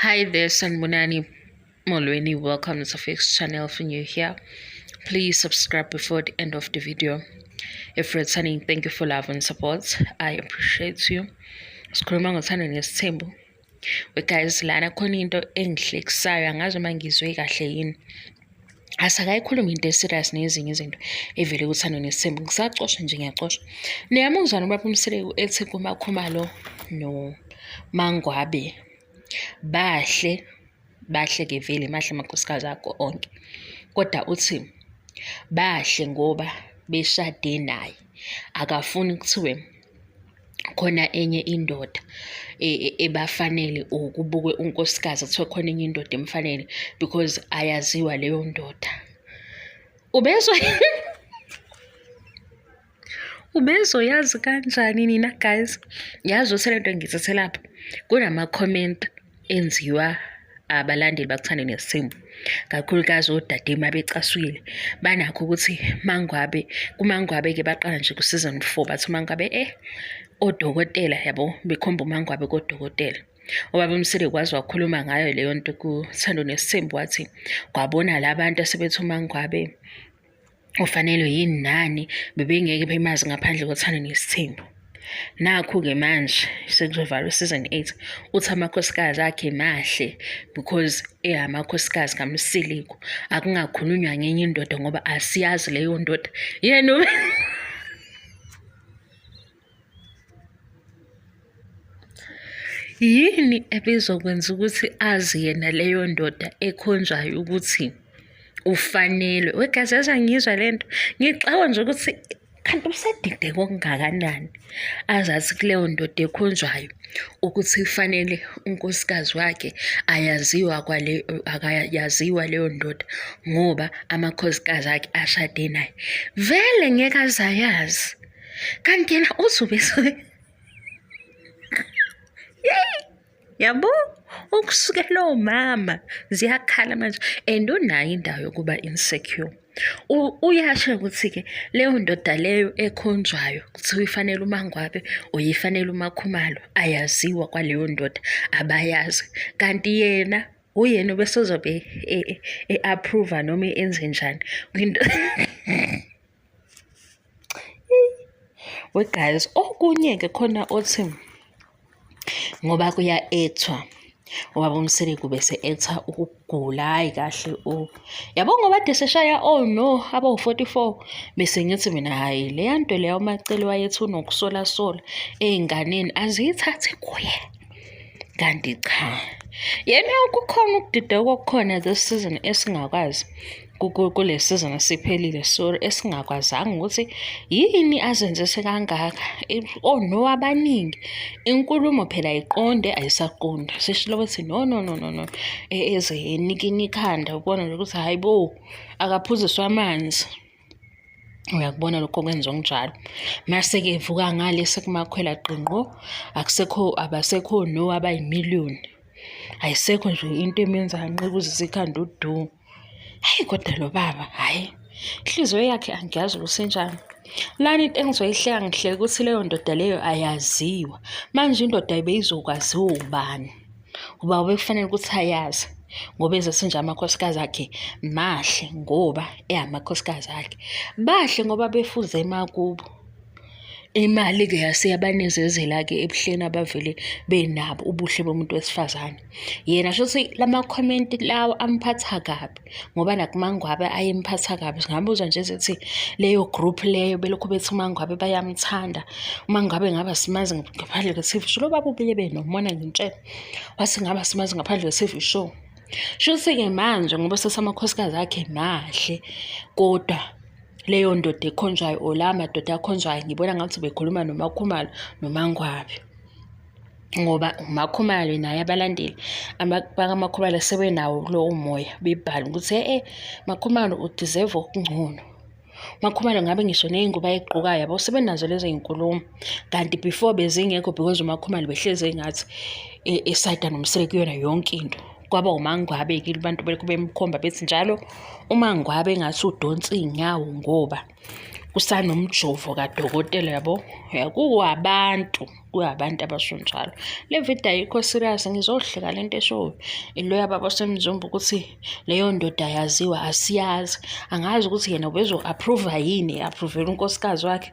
Hi there, Sanmunani Molweni. Welcome to Fix channel if you're new here. Please subscribe before the end of the video. If you're returning, thank you for love and support. I appreciate you. Sikhuluma ngothando nesithembu. We guys lana khona into engihlekisayo angazi uma ngizwe kahle yini. Asakayikhuluma into eserious nezinye izinto evele kuthando nesithembu. Ngisacosha nje ngiyacosha. Niyamuzwa nobaba uMseleku ethi kumakhumalo no Mangwabe. Bahle ke vele mahle amakhosikazi akho onke kodwa uthi bahle ngoba beshade naye akafuni kuthiwe khona enye indoda ebafanele ukubukwe unkosikazi kuthiwe khona enye indoda emfanele because ayaziwa leyo ndoda ubezoyazi kanjani nina guys? Yazi uselento ngithethe lapha kunama comment enziwa abalandeli bakuthanda nesithembu kakhulukazi odade mabecaswile banakho ukuthi kumangwabe ke baqala nje ku season 4 bathi mangwabe odokotela yabo bekhomba umangwabe kodokotela obaba uMseleku kwazi wakhuluma ngayo leyo nto kuthando nesithembu wathi kwabona labantu asebethi umangwabe ufanele yini nani bebengeke bemazi ngaphandle kothando nesithembu. Nakho-ke manje sekuzovalwa season 8 uthi amakhosikazi akhe mahle because amakhosikazi kaMseleku akungakhulunywa ngenye indoda ngoba asiyazi leyo ndoda yena yini ebizokwenza ukuthi azi yena leyo ndoda ekhonjwayo ukuthi ufanele wegazi ngizwa lento ngixawa nje ukuthi kanti usedide kongakanani azathi kuleyo ndoda ekhonjwayo ukuthi ifanele unkosikazi wakhe akayaziwa leyo ndoda ngoba amakhosikazi akhe ashade naye vele ngeke azayazi kanti yena uzobe yabo ukusukela umama ziyakhala manje and unayo indawo yokuba insecure. Uyasho ukuthi-ke leyo ndoda leyo ekhonjwayo kuthiwa ifanele umangwabe uyifanele umakhumalo ayaziwa kwaleyo ndoda abayazi kanti yena uyena besozobe approve noma enze njani kwinto we guys okunye-ke khona othi ngoba kuya-ethwa ubaba uMseleku bese etha ukugula hayi kahle yabo ngoba de seshaya no abo-44 bese ngithi mina hayi leya nto leya umacele wayethi unokusola ey'nganeni aziyithathe kuye kanti cha yena kukhona ukudida okukhona this season esingakwazi kule season asiphelile sorry esingakwazanga ukuthi yini azenzese kangaka no abaningi inkulumo phela ayiqonde ayisaqonda seshilo bathi no eze enikini ikhanda ubona ukuthi hayibo akaphuziswa amanzi uyakubona lokho kwenza njalo mase ke vuka ngale sekumakhwela qinqo abasekho no abayimillion ayisekho nje into emenza hanqikuze ikhanda udu. Hayi kodwa lo baba hayi inhliziyo yakhe angiyazi kusenjani lana into engizoyihleka ngihleka ukuthi leyo ndoda leyo ayaziwa manje indoda ibeyizokwaziwa ubani uba bekufanele ukuthi ayazi ngoba ezethi nje amakhosikazi akhe mahle ngoba amakhosikazi akhe bahle ngoba befuze emakubo imali-ke yaseyabanezezela-ke ebuhleni abavele benabo ubuhle bomuntu wesifazane yena shothi lama-comment lawo amphatha kabi ngoba nakumangwabe ayemphatha kabi singabuzwa nje ezithi leyo group leyo belokhu bethi umangwabe bayamthanda umangwabe ngaba simazi ngaphandle kwe-TV show lo baba ubile benomona ngintshela wathi ngaba simazi ngaphandle kwe-TV show shothi-ke manje ngoba sesamakhosikazi akhe mahle kodwa leyo ndoda ekhonjwayo la madoda akhonjwayo ngibona ngathi bekhuluma nomakhumalo nomangwabe ngoba umakhumalo naye abalandeli bakaMakhumalo sebenawo lowo moya bebhala ukuthi Makhumalo udeserve okungcono Makhumalo ngabe ngisho ney'ngubo ayigqokayo yabo sebenazo lezo y'nkulumo kanti before bezingekho because umakhumalo behlezi engathi esayida noMseleku kuyona yonke into kwaba umangwabe-ke abantu belokhu bemkhomba bethi njalo umangwabe engase udonse iy'nyawo ngoba kusanomjovo kadokotela yabo. Kuwabantu abasho njalo. Le video ayikho serious, ngizohleka lento eshoyo iloya baba Semzumba ukuthi leyo ndoda yaziwa asiyazi. Angazi ukuthi yena ubezo-approve yini, aphrovele unkosikazi wakhe.